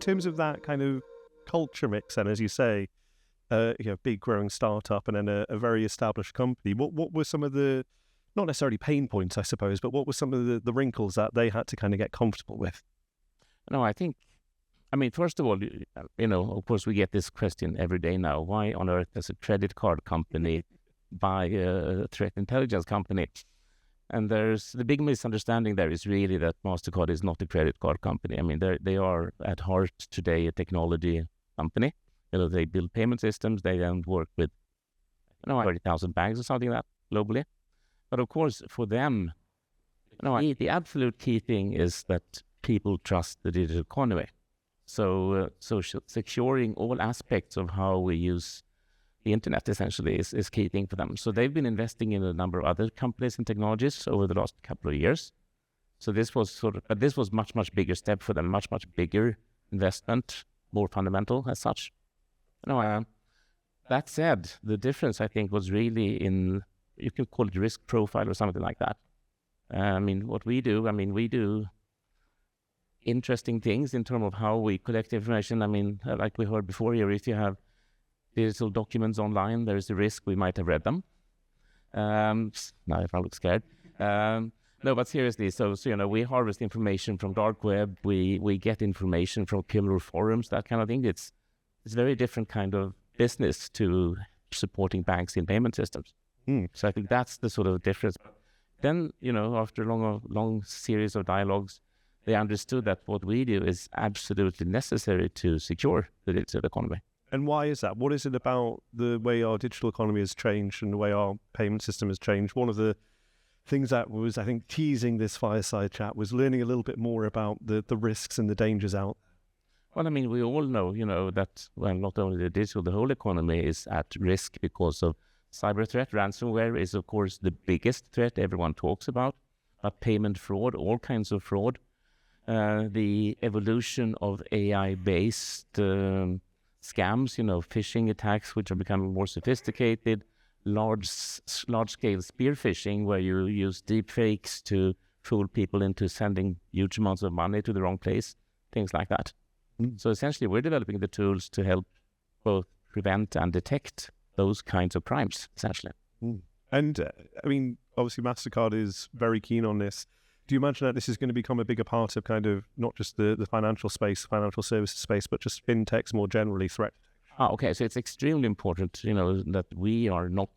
terms of that kind of culture mix, and as you say, big growing startup and then a very established company, what were some of the, not necessarily pain points, I suppose, but what were some of the wrinkles that they had to kind of get comfortable with? No, first of all, of course, we get this question every day now. Why on earth does a credit card company buy a threat intelligence company? And there's the big misunderstanding there is really that MasterCard is not a credit card company. I mean, they are at heart today a technology company. They build payment systems. They then work with 30,000 banks or something like that globally. But of course, for them, the absolute key thing is that people trust the digital economy. So securing all aspects of how we use the internet essentially is key thing for them. So they've been investing in a number of other companies and technologies over the last couple of years. So this was much bigger step for them, much bigger investment, more fundamental as such. That said, the difference I think was really in, you can call it risk profile or something like that. What we do interesting things in terms of how we collect information. Like we heard before here, if you have digital documents online, there is a risk we might have read them. Now if I look scared. No, but seriously, so we harvest information from dark web, we get information from criminal forums, that kind of thing. It's very different kind of business to supporting banks in payment systems. So I think that's the sort of difference. Then, after a long series of dialogues, they understood that what we do is absolutely necessary to secure the digital economy. And why is that? What is it about the way our digital economy has changed and the way our payment system has changed? One of the things that was, I think, teasing this fireside chat was learning a little bit more about the risks and the dangers out there. Well, we all know, that not only the digital, the whole economy is at risk because of cyber threat. Ransomware is, of course, the biggest threat everyone talks about. Payment fraud, all kinds of fraud. The evolution of AI-based scams, phishing attacks, which are becoming more sophisticated, large-scale spear phishing, where you use deep fakes to fool people into sending huge amounts of money to the wrong place, things like that. So essentially, we're developing the tools to help both prevent and detect those kinds of crimes, essentially. And, obviously, MasterCard is very keen on this. Do you imagine that this is going to become a bigger part of kind of not just the financial space, financial services space, but just fintechs more generally, threat? Okay. So it's extremely important, that we are not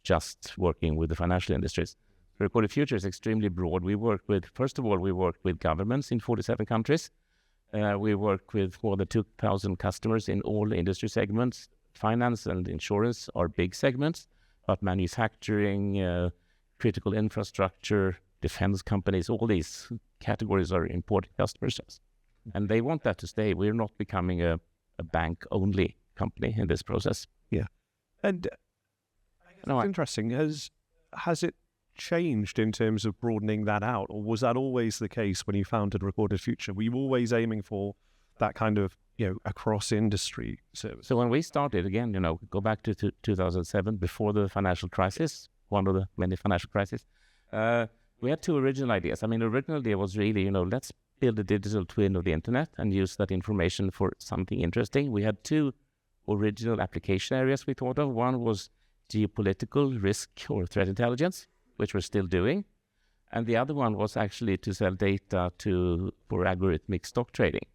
just working with the financial industries. Recorded Future is extremely broad. First of all, we work with governments in 47 countries. We work with more than 2,000 customers in all industry segments. Finance and insurance are big segments, but manufacturing, critical infrastructure, defense companies, all these categories are important customers to us. And they want that to stay. We're not becoming a bank-only company in this process. Yeah. And it's interesting. Has it changed in terms of broadening that out? Or was that always the case when you founded Recorded Future? Were you always aiming for that kind of, across industry service? So when we started, again, go back to 2007, before the financial crisis, one of the many financial crises, we had two original ideas. The original idea was really, let's build a digital twin of the internet and use that information for something interesting. We had two original application areas we thought of. One was geopolitical risk or threat intelligence, which we're still doing. And the other one was actually to sell data for algorithmic stock trading.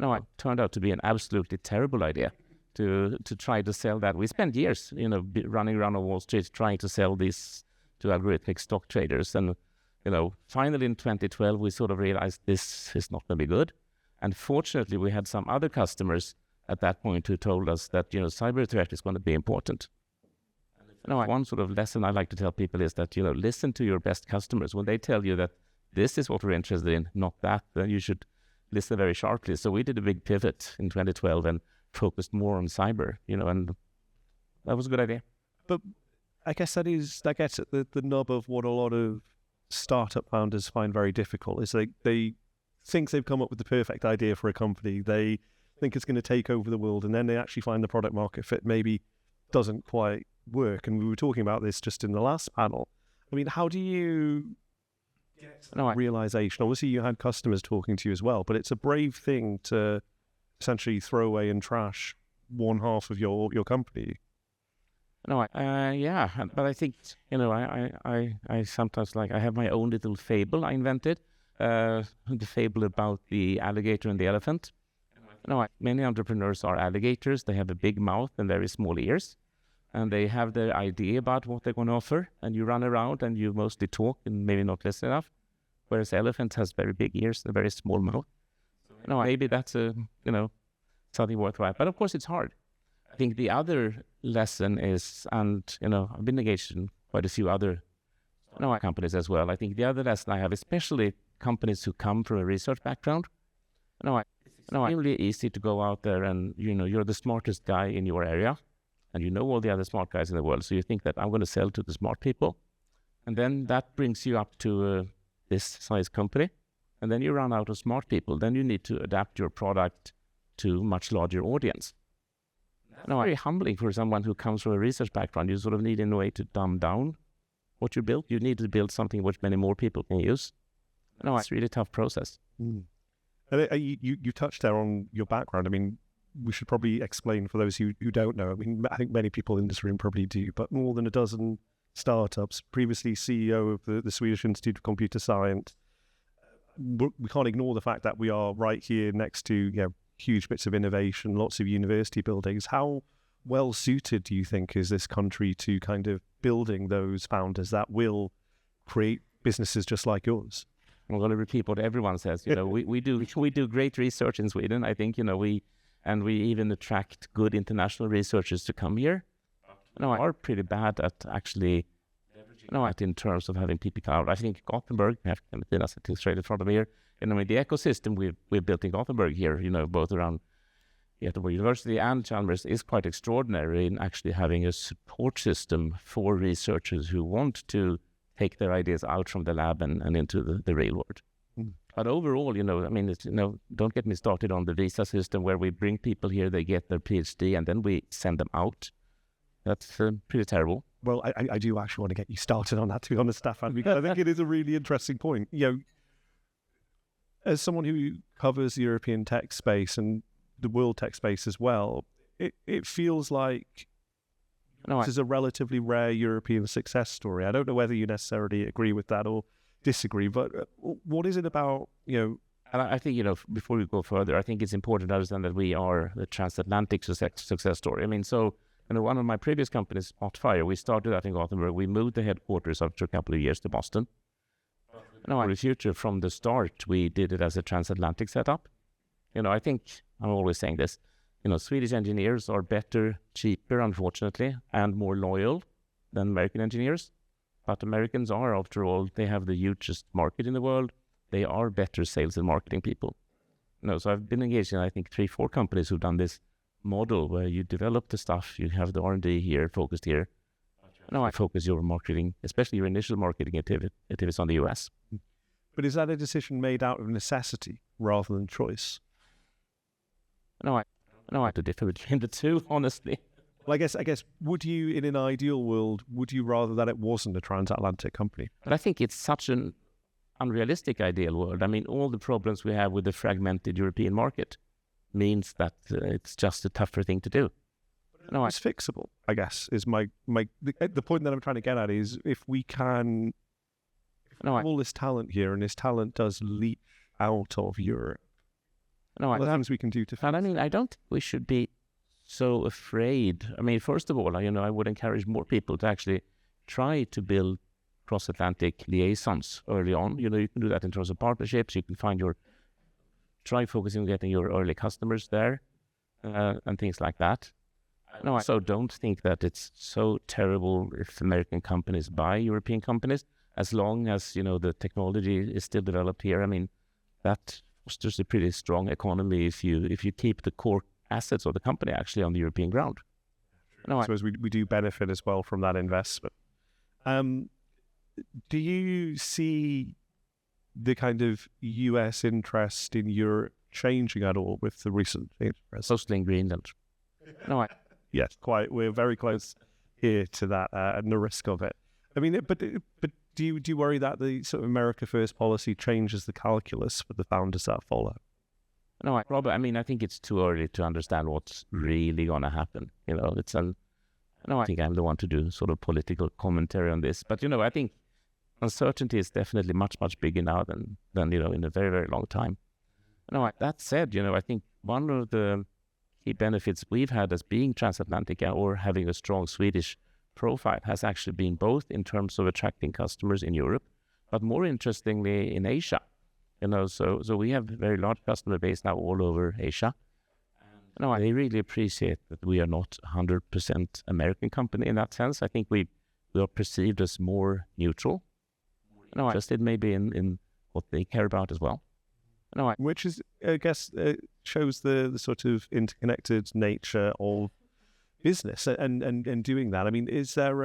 It turned out to be an absolutely terrible idea to try to sell that. We spent years, running around on Wall Street trying to sell this to algorithmic stock traders. And, finally in 2012, we sort of realized this is not going to be good. And fortunately, we had some other customers at that point who told us that, cyber threat is going to be important. One sort of lesson I like to tell people is that, listen to your best customers. When they tell you that this is what we're interested in, not that, then you should listen very sharply. So we did a big pivot in 2012 and focused more on cyber, and that was a good idea. But I guess that gets at the nub of what a lot of startup founders find very difficult, is they think they've come up with the perfect idea for a company. They think it's going to take over the world, and then they actually find the product market fit maybe doesn't quite work. And we were talking about this just in the last panel. How do you get to that realization? Obviously, you had customers talking to you as well, but it's a brave thing to essentially throw away and trash one half of your company. No, yeah, but I think, I sometimes I have my own little fable I invented, the fable about the alligator and the elephant. Many entrepreneurs are alligators. They have a big mouth and very small ears, and they have their idea about what they're going to offer, and you run around and you mostly talk and maybe not listen enough, whereas elephant has very big ears and a very small mouth. Maybe that's something worthwhile, but of course it's hard. I think the other lesson is, and I've been engaged in quite a few other companies as well. I think the other lesson I have, especially companies who come from a research background, it's really easy to go out there and you're the smartest guy in your area, and you know all the other smart guys in the world. So you think that I'm going to sell to the smart people, and then that brings you up to this size company, and then you run out of smart people. Then you need to adapt your product to much larger audience. Very humbling for someone who comes from a research background. You sort of need in a way to dumb down what you built. You need to build something which many more people can use. It's a really tough process. And you touched there on your background. I mean, we should probably explain for those who don't know. I mean, I think many people in this room probably do, but more than a dozen startups, previously CEO of the Swedish Institute of Computer Science. We can't ignore the fact that we are right here next to, huge bits of innovation, lots of university buildings. How well suited do you think is this country to kind of building those founders that will create businesses just like yours? I'm going to repeat what everyone says. We do great research in Sweden. I think we even attract good international researchers to come here. Are pretty bad at actually, in terms of having people out. I think Gothenburg, I have Clementina sitting straight in front of me here. The ecosystem we've built in Gothenburg here, both around Gothenburg University and Chalmers, is quite extraordinary in actually having a support system for researchers who want to take their ideas out from the lab and into the real world. But overall, don't get me started on the visa system where we bring people here, they get their PhD, and then we send them out. That's pretty terrible. Well, I do actually want to get you started on that, to be honest, Staffan, because I think it is a really interesting point. As someone who covers the European tech space and the world tech space as well, it feels like this is a relatively rare European success story. I don't know whether you necessarily agree with that or disagree, but what is it about, And I think, before we go further, I think it's important to understand that we are the transatlantic success story. One of my previous companies, Hotfire, we started that in Gothenburg. We moved the headquarters after a couple of years to Boston. For the future, from the start, we did it as a transatlantic setup. I think, I'm always saying this, Swedish engineers are better, cheaper, unfortunately, and more loyal than American engineers. But Americans are, after all, they have the hugest market in the world. They are better sales and marketing people. So I've been engaged in, I think, 3-4 companies who've done this model where you develop the stuff, you have the R&D here, focused here. I focus your marketing, especially your initial marketing activities on the US. But is that a decision made out of necessity rather than choice? I have to differ between the two, honestly. Well, I guess, would you, in an ideal world, would you rather that it wasn't a transatlantic company? But I think it's such an unrealistic ideal world. All the problems we have with the fragmented European market means that it's just a tougher thing to do. It's fixable, I guess, is the point that I'm trying to get at is if we can all this talent here and this talent does leak out of Europe, what things we can do to fix it. I don't think we should be so afraid. First of all, I would encourage more people to actually try to build cross-Atlantic liaisons early on. You can do that in terms of partnerships. You can try focusing on getting your early customers there and things like that. I also don't think that it's so terrible if American companies buy European companies, as long as, the technology is still developed here. That fosters a pretty strong economy if you keep the core assets of the company actually on the European ground. I suppose we do benefit as well from that investment. Do you see the kind of US interest in Europe changing at all with the recent interest? Mostly in Greenland. Yes, quite. We're very close here to that and the risk of it. But do you worry that the sort of America First policy changes the calculus for the founders that follow? No, I think it's too early to understand what's really going to happen. I think I'm the one to do sort of political commentary on this. But, I think uncertainty is definitely much, much bigger now than in a very, very long time. That said, I think one of the key benefits we've had as being transatlantic or having a strong Swedish profile has actually been both in terms of attracting customers in Europe, but more interestingly in Asia. So we have a very large customer base now all over Asia. They really appreciate that we are not 100% American company in that sense. I think we are perceived as more neutral. Interested maybe in what they care about as well. Which is, I guess, shows the sort of interconnected nature of business and doing that. I mean, is there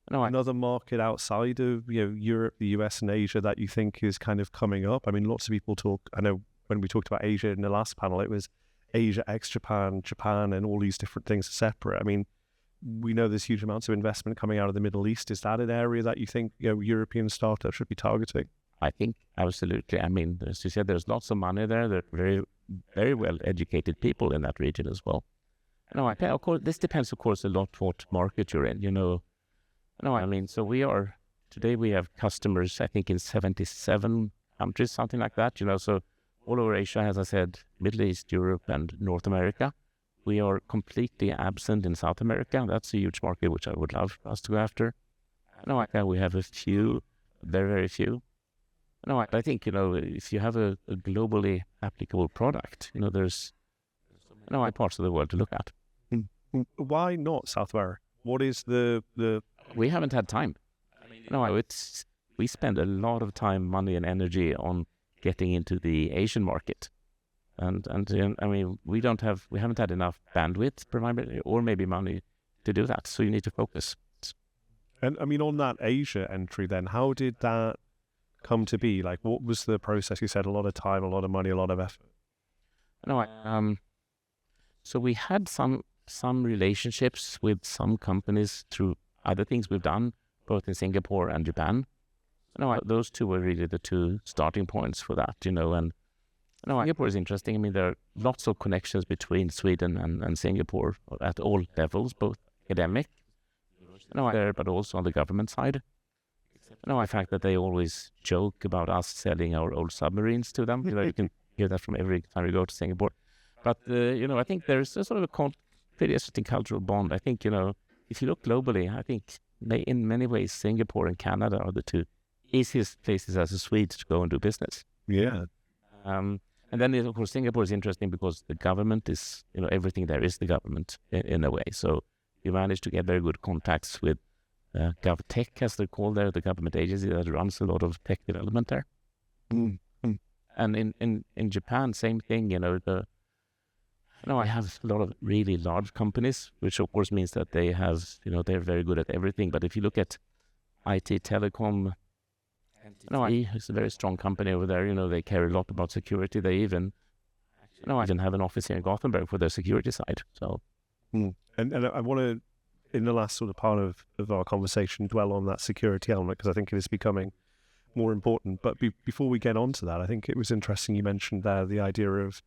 another market outside of Europe, the US, and Asia that you think is kind of coming up? I mean, lots of people talk. I know when we talked about Asia in the last panel, it was Asia ex Japan, and all these different things are separate. I mean, we know there's huge amounts of investment coming out of the Middle East. Is that an area that you think European startups should be targeting? I think absolutely. I mean, as you said, there's lots of money there. There are very, very well educated people in that region as well. Of course, this depends, of course, a lot what market you're in. So today we have customers, I think, in 77 countries, something like that. So all over Asia, as I said, Middle East, Europe, and North America. We are completely absent in South America. That's a huge market which I would love us to go after. We have a few, very, very few. I think, if you have a globally applicable product, there's parts of the world to look at. Why not South America? What is the... We haven't had time. We spend a lot of time, money, and energy on getting into the Asian market. And we haven't had enough bandwidth, primarily, or maybe money to do that. So you need to focus. And I mean, on that Asia entry then, how did that come to be? Like, what was the process? You said a lot of time, a lot of money, a lot of effort. So we had some relationships with some companies through other things we've done, both in Singapore and Japan. Those two were really the two starting points for that, and Singapore is interesting. I mean, there are lots of connections between Sweden and Singapore at all levels, both academic, but also on the government side. The fact that they always joke about us selling our old submarines to them. You can hear that from every time we go to Singapore. But, I think there's a sort of a pretty interesting cultural bond. I think, if you look globally, I think in many ways, Singapore and Canada are the two easiest places as a Swede to go and do business. Yeah. And then, of course, Singapore is interesting because the government is, everything there is the government in a way. So you manage to get very good contacts with GovTech, as they're called there, the government agency that runs a lot of tech development there. And in Japan, same thing, I have a lot of really large companies, which of course means that they have, they're very good at everything. But if you look at IT telecom, it's a very strong company over there. They care a lot about security. They even have an office here in Gothenburg for their security side. So, and I want to, in the last sort of part of our conversation, dwell on that security element because I think it is becoming more important. But before we get on to that, I think it was interesting you mentioned there the idea of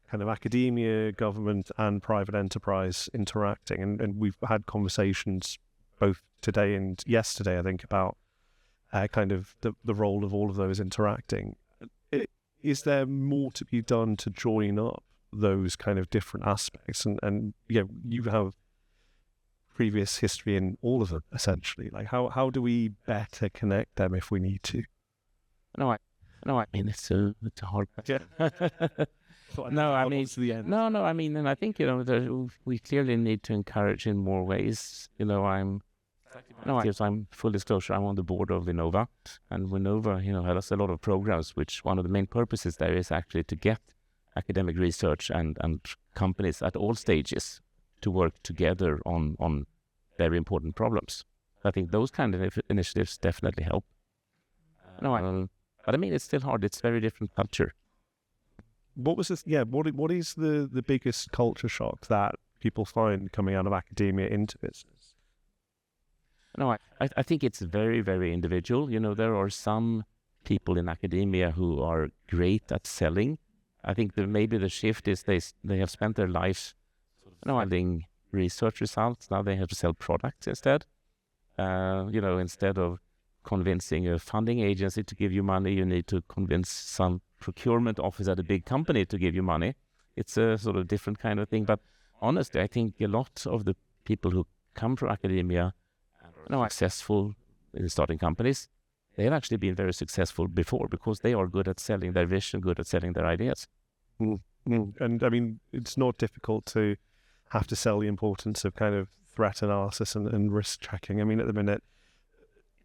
kind of academia, government, and private enterprise interacting. And we've had conversations both today and yesterday, I think, about kind of the role of all of those interacting. Is there more to be done to join up those kind of different aspects? And you have previous history in all of them, essentially. Like, how do we better connect them if we need to? I mean, it's a hard question. And I think, we clearly need to encourage in more ways. I'm full disclosure, I'm on the board of Vinnova, and Vinnova, has a lot of programs, which one of the main purposes there is actually to get academic research and companies at all stages to work together on very important problems. I think those kind of initiatives definitely help. But I mean, it's still hard. It's very different culture. What was this? Yeah, what is the biggest culture shock that people find coming out of academia into business? I think it's very, very individual. There are some people in academia who are great at selling I think that maybe the shift is they have spent their life finding research results. Now they have to sell products instead. Instead of convincing a funding agency to give you money, you need to convince some procurement office at a big company to give you money. It's a sort of different kind of thing. But honestly, I think a lot of the people who come from academia and are successful in starting companies, they have actually been very successful before because they are good at selling their vision, good at selling their ideas. And I mean, it's not difficult to have to sell the importance of kind of threat analysis and risk tracking. I mean, at the minute,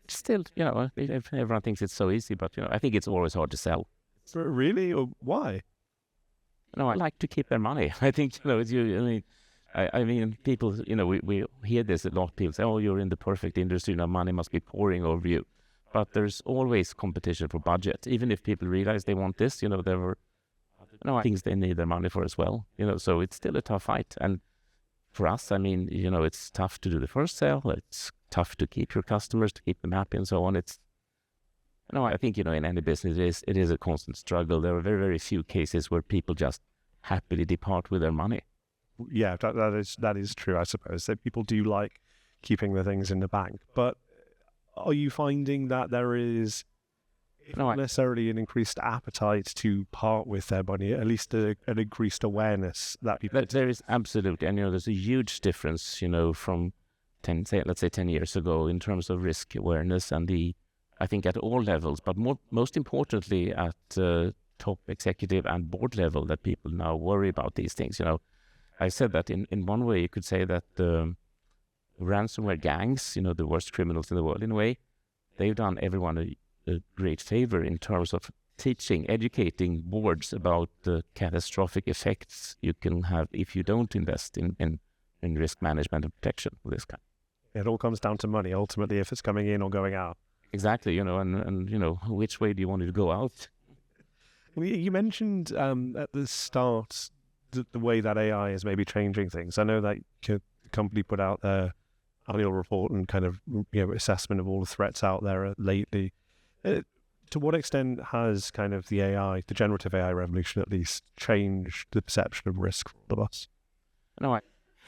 still, everyone thinks it's so easy, but I think it's always hard to sell. Really? Or why? I like to keep their money. I think it's you. I mean, people. We hear this a lot. People say, "Oh, you're in the perfect industry. Now money must be pouring over you." But there's always competition for budget. Even if people realize they want this, there were things they need their money for as well. So it's still a tough fight. And for us, I mean, it's tough to do the first sale. It's tough to keep your customers, to keep them happy, and so on. I think in any business it is a constant struggle. There are very, very few cases where people just happily depart with their money. Yeah, that is true. I suppose that people do like keeping the things in the bank. But are you finding that there is not necessarily an increased appetite to part with their money, at least an increased awareness that people... There is absolutely, and there's a huge difference, from 10 years ago in terms of risk awareness, and I think at all levels, but most importantly at top executive and board level, that people now worry about these things. I said that in one way you could say that the ransomware gangs, the worst criminals in the world in a way, they've done everyone a great favor in terms of educating boards about the catastrophic effects you can have if you don't invest in risk management and protection of this kind. It all comes down to money, ultimately, if it's coming in or going out. Exactly, and which way do you want it to go out? You mentioned at the start the way that AI is maybe changing things. I know that the company put out their annual report and kind of assessment of all the threats out there lately. To what extent has kind of the generative AI revolution at least, changed the perception of risk for all of us?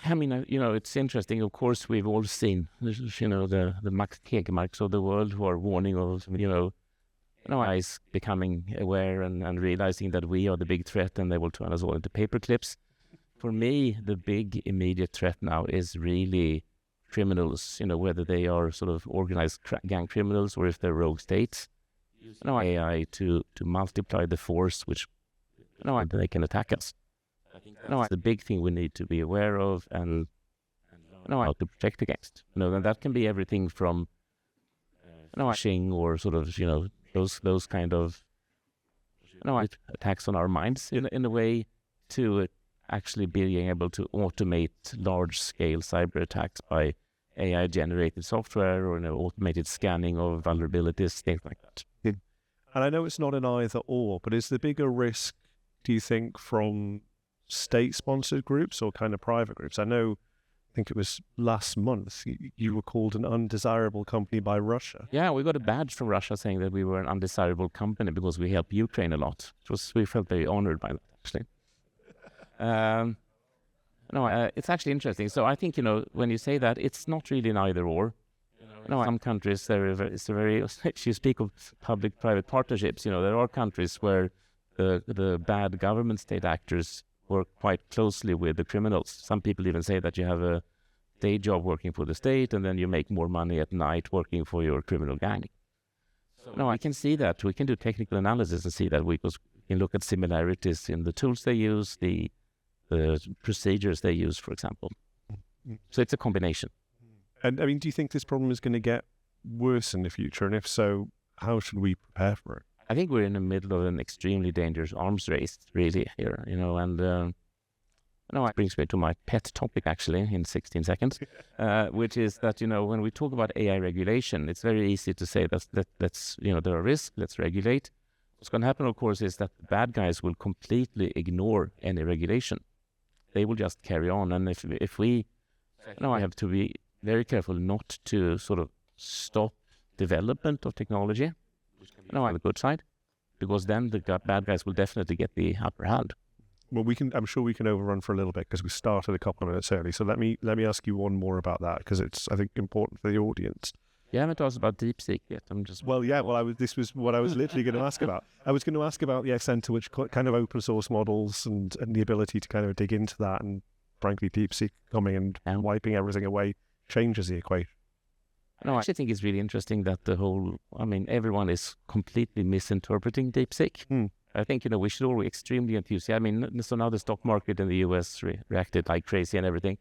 I mean, it's interesting. Of course, we've all seen, the Max Tegmarks of the world who are warning of, guys becoming aware and realizing that we are the big threat and they will turn us all into paper clips. For me, the big immediate threat now is really criminals, whether they are sort of organized gang criminals or if they're rogue states. AI to multiply the force which they can attack us. I think that's the big thing we need to be aware of and how to protect against. And that can be everything from phishing or sort of those kind of attacks on our minds in a way to actually being able to automate large scale cyber attacks by AI generated software or automated scanning of vulnerabilities, things like that. And I know it's not an either or, but is the bigger risk, do you think, from state-sponsored groups or kind of private groups? I think it was last month you were called an undesirable company by Russia. Yeah, we got a badge from Russia saying that we were an undesirable company because we help Ukraine a lot. We felt very honored by that, actually. It's actually interesting. So I think, when you say that, it's not really an either or. Some countries, if you speak of public-private partnerships, there are countries where the bad government state actors work quite closely with the criminals. Some people even say that you have a day job working for the state and then you make more money at night working for your criminal gang. I can see that. We can do technical analysis and see that we can look at similarities in the tools they use, the procedures they use, for example. So it's a combination. And I mean, do you think this problem is going to get worse in the future? And if so, how should we prepare for it? I think we're in the middle of an extremely dangerous arms race, really, here, and it brings me to my pet topic, actually, in 16 seconds, which is that, when we talk about AI regulation, it's very easy to say that's there are risks, let's regulate. What's going to happen, of course, is that the bad guys will completely ignore any regulation. They will just carry on. And if we, I have to be very careful not to sort of stop development of technology, on the good side, because then the bad guys will definitely get the upper hand. Well, I'm sure we can overrun for a little bit because we started a couple of minutes early. So let me ask you one more about that because it's, I think, important for the audience. You haven't asked about DeepSeek yet. This was what I was literally going to ask about. I was going to ask about the extent to which kind of open source models and the ability to kind of dig into that, and frankly, DeepSeek coming and wiping everything away changes the equation. No, I actually think it's really interesting that everyone is completely misinterpreting DeepSeek. I think, we should all be extremely enthusiastic. So now the stock market in the US reacted like crazy and everything.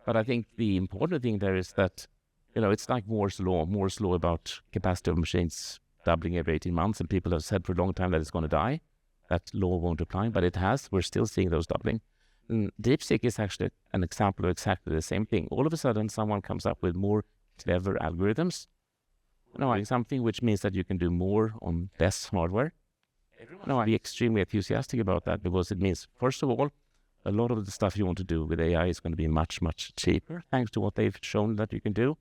But I think the important thing there is that, it's like Moore's law about capacity of machines doubling every 18 months. And people have said for a long time that it's going to die. That law won't apply, but it has. We're still seeing those doubling. And DeepSeek is actually an example of exactly the same thing. All of a sudden, someone comes up with more clever algorithms. Something which means that you can do more on less hardware. I'd be extremely enthusiastic about that because it means, first of all, a lot of the stuff you want to do with AI is going to be much, much cheaper, thanks to what they've shown that you can do.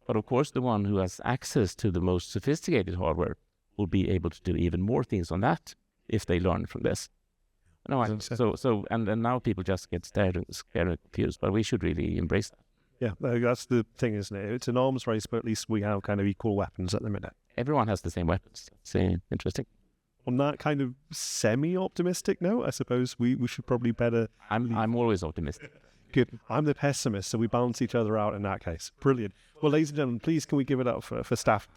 But of course, the one who has access to the most sophisticated hardware will be able to do even more things on that if they learn from this. And now people just get scared and confused, but we should really embrace that. Yeah, that's the thing, isn't it? It's an arms race, but at least we have kind of equal weapons at the minute. Everyone has the same weapons. It's interesting. On that kind of semi-optimistic note, I suppose we should probably better... I'm always optimistic. Good. I'm the pessimist, so we balance each other out in that case. Brilliant. Well, ladies and gentlemen, please can we give it up for Staffan?